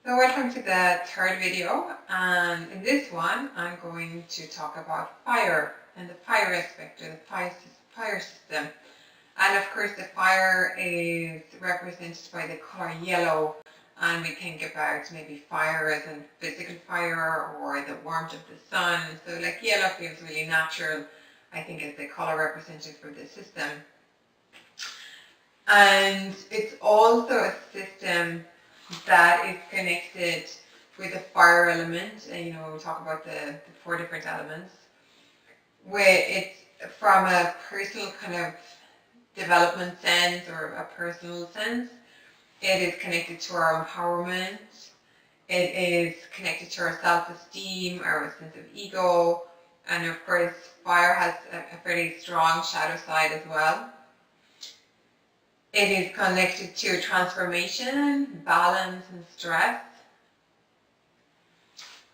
So welcome to the third video, and in this one I'm going to talk about fire and the fire aspect of the fire system. And of course the fire is represented by the color yellow, and we think about maybe fire as in physical fire or the warmth of the sun. So like yellow feels really natural, I think, as the color representative for the system. And it's also a system that is connected with the fire element. And we talk about the four different elements, where it's from a personal kind of development sense or a personal sense. It is connected to our empowerment. It is connected to our self-esteem, our sense of ego, and of course fire has a fairly strong shadow side as well. It is connected to transformation, balance, and stress.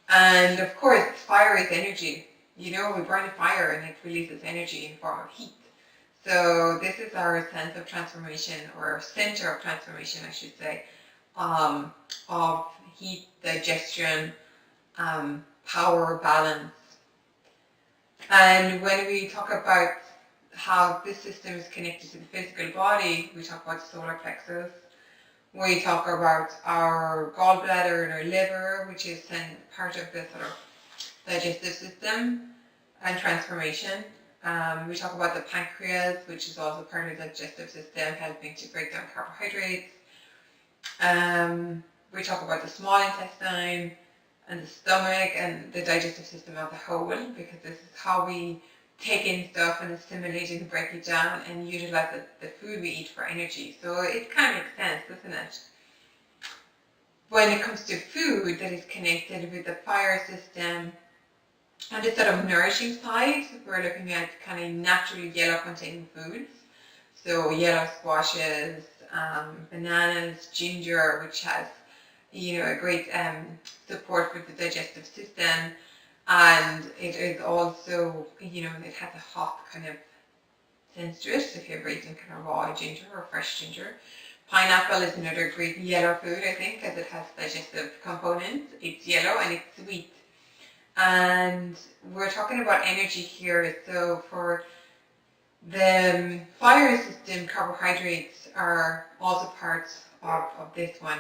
And of course, fire is energy. We burn a fire and it releases energy in form of heat. So this is our sense of transformation, or our center of transformation, I should say, of heat, digestion, power, balance. And when we talk about how this system is connected to the physical body, we talk about solar plexus. We talk about our gallbladder and our liver, which is part of the sort of digestive system and transformation. We talk about the pancreas, which is also part of the digestive system, helping to break down carbohydrates. We talk about the small intestine and the stomach and the digestive system as a whole, because this is how we take in stuff and assimilate it and break it down and utilize the food we eat for energy. So it kind of makes sense, doesn't it? When it comes to food that is connected with the fire system, on the sort of nourishing side, we're looking at kind of naturally yellow containing foods. So yellow squashes, bananas, ginger, which has a great support for the digestive system. And it is also, it has a hot kind of sense to it, if you're eating kind of raw ginger or fresh ginger. Pineapple is another great yellow food, I think, as it has digestive components. It's yellow and it's sweet. And we're talking about energy here. So for the fire system, carbohydrates are also parts of this one.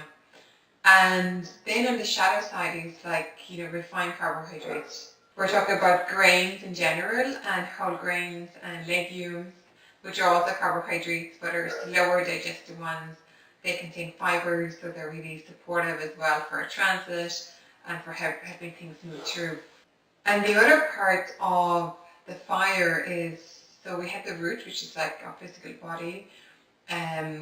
And then on the shadow side is like, refined carbohydrates. We're talking about grains in general, and whole grains and legumes, which are also carbohydrates, but are slower digested ones. They contain fibers, so they're really supportive as well for transit and for helping things move through. And the other part of the fire is, so we have the root, which is like our physical body.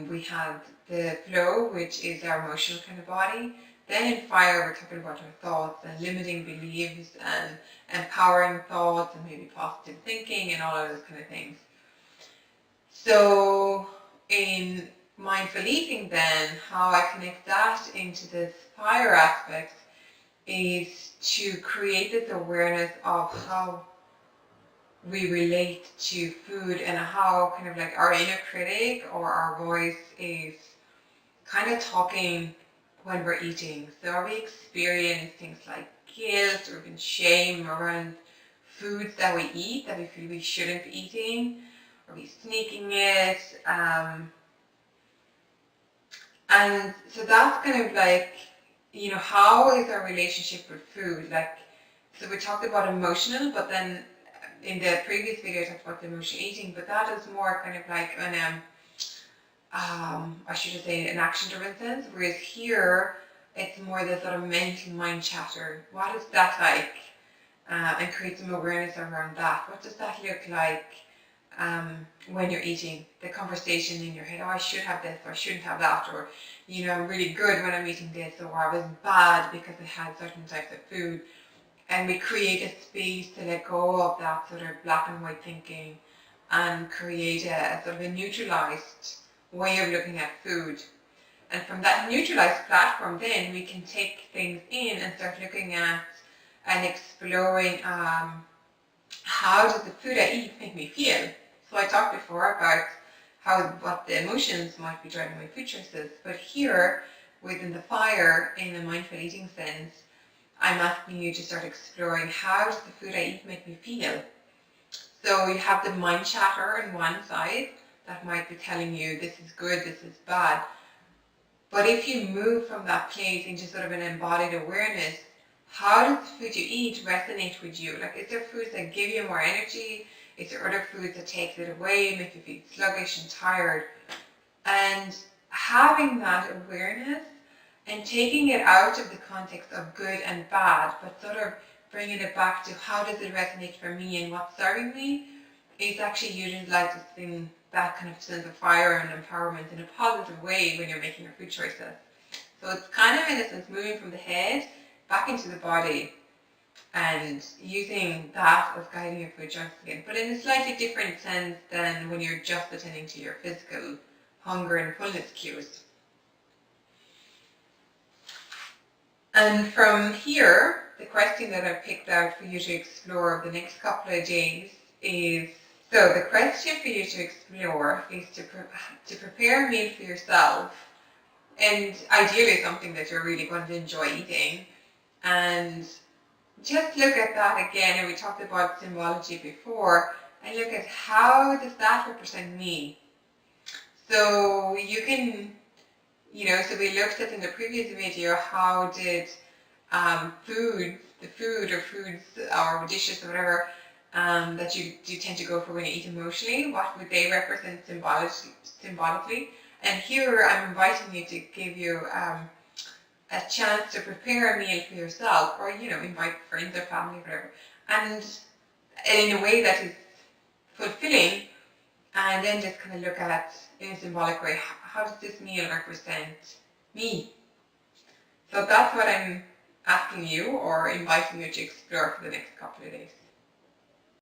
We have the flow, which is our emotional kind of body. Then in fire, we're talking about our thoughts and limiting beliefs and empowering thoughts and maybe positive thinking and all of those kind of things. So in mindful eating then, how I connect that into this fire aspect is to create this awareness of how we relate to food and how kind of like our inner critic or our voice is kind of talking when we're eating. So are we experiencing things like guilt or even shame around foods that we eat that we feel we shouldn't be eating? Are we sneaking it? And so that's kind of like, how is our relationship with food? Like, so we talked about emotional, but then in the previous video I talked about the emotional eating, but that is more kind of like an I should say an action-driven sense, whereas here it's more the sort of mental mind chatter. What is that like? And create some awareness around that. What does that look like when you're eating? The conversation in your head, oh, I should have this, or I shouldn't have that, or I'm really good when I'm eating this, or I was bad because I had certain types of food. And we create a space to let go of that sort of black and white thinking and create a sort of a neutralized way of looking at food. And from that neutralized platform, then we can take things in and start looking at and exploring how does the food I eat make me feel. So I talked before about what the emotions might be driving my food choices, but here within the fire in a mindful eating sense, I'm asking you to start exploring, how does the food I eat make me feel? So you have the mind chatter on one side that might be telling you this is good, this is bad. But if you move from that place into sort of an embodied awareness, how does the food you eat resonate with you? Like, is there foods that give you more energy? Is there other foods that take it away, make you feel sluggish and tired? And having that awareness and taking it out of the context of good and bad, but sort of bringing it back to how does it resonate for me and what's serving me, is actually utilizing that kind of sense of fire and empowerment in a positive way when you're making your food choices. So it's kind of, in a sense, moving from the head back into the body and using that as guiding your food choices again, but in a slightly different sense than when you're just attending to your physical hunger and fullness cues. And from here, the question that I've picked out for you to explore the next couple of days is, so the question for you to explore is to prepare a meal for yourself, and ideally something that you're really going to enjoy eating, and just look at that again, and we talked about symbology before, and look at how does that represent me. So you can, so we looked at in the previous video, how did the food or dishes or whatever that you tend to go for when you eat emotionally, what would they represent symbolically? And here I'm inviting you to give you a chance to prepare a meal for yourself, or invite friends or family or whatever, and in a way that is fulfilling, and then just kind of look at, in a symbolic way, how does this meal represent me? So that's what I'm asking you or inviting you to explore for the next couple of days.